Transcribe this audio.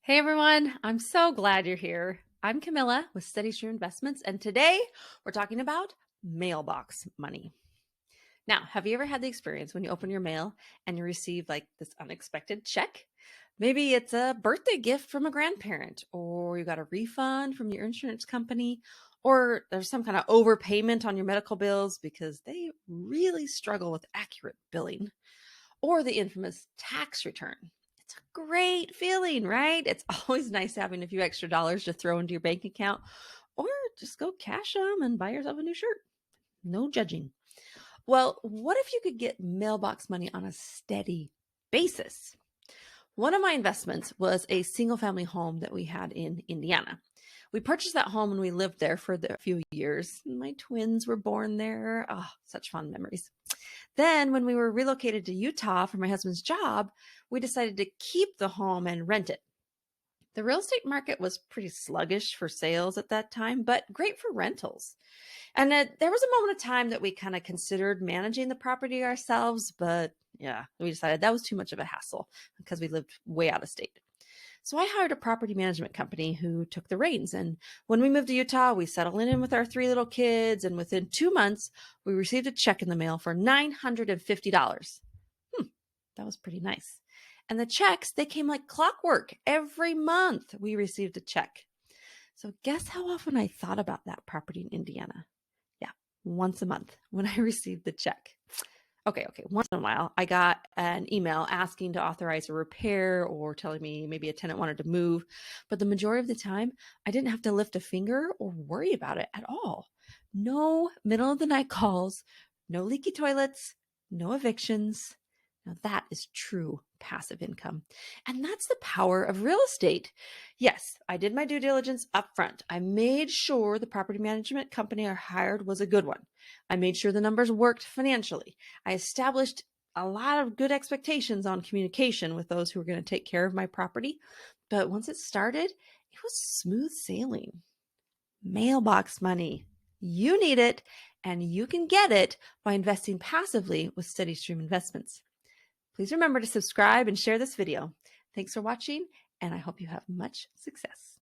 Hey everyone, I'm so glad you're here. I'm Camilla with Steady Stream Investments, and today we're talking about mailbox money. Now, have you ever had the experience when you open your mail and you receive like this unexpected check? Maybe it's a birthday gift from a grandparent, or you got a refund from your insurance company, or there's some kind of overpayment on your medical bills because they really struggle with accurate billing, or the infamous tax return. It's a great feeling, right? It's always nice having a few extra dollars to throw into your bank account or just go cash them and buy yourself a new shirt. No judging. Well, what if you could get mailbox money on a steady basis? One of my investments was a single family home that we had in Indiana. We purchased that home and we lived there for a few years. My twins were born there. Oh, such fond memories. Then, when we were relocated to Utah for my husband's job, we decided to keep the home and rent it. The real estate market was pretty sluggish for sales at that time, but great for rentals. And there was a moment of time that we kind of considered managing the property ourselves, but yeah, we decided that was too much of a hassle because we lived way out of state. So I hired a property management company who took the reins. And when we moved to Utah, we settled in with our three little kids. And within 2 months, we received a check in the mail for $950. That was pretty nice. And the checks, they came like clockwork. Every month we received a check. So guess how often I thought about that property in Indiana? Yeah, once a month when I received the check. Okay. Once in a while, I got an email asking to authorize a repair or telling me maybe a tenant wanted to move. But the majority of the time, I didn't have to lift a finger or worry about it at all. No middle of the night calls, no leaky toilets, no evictions. Now that is true passive income. And that's the power of real estate. Yes, I did my due diligence up front. I made sure the property management company I hired was a good one. I made sure the numbers worked financially. I established a lot of good expectations on communication with those who were going to take care of my property. But once it started, it was smooth sailing. Mailbox money. You need it, and you can get it by investing passively with Steady Stream Investments. Please remember to subscribe and share this video. Thanks for watching, and I hope you have much success.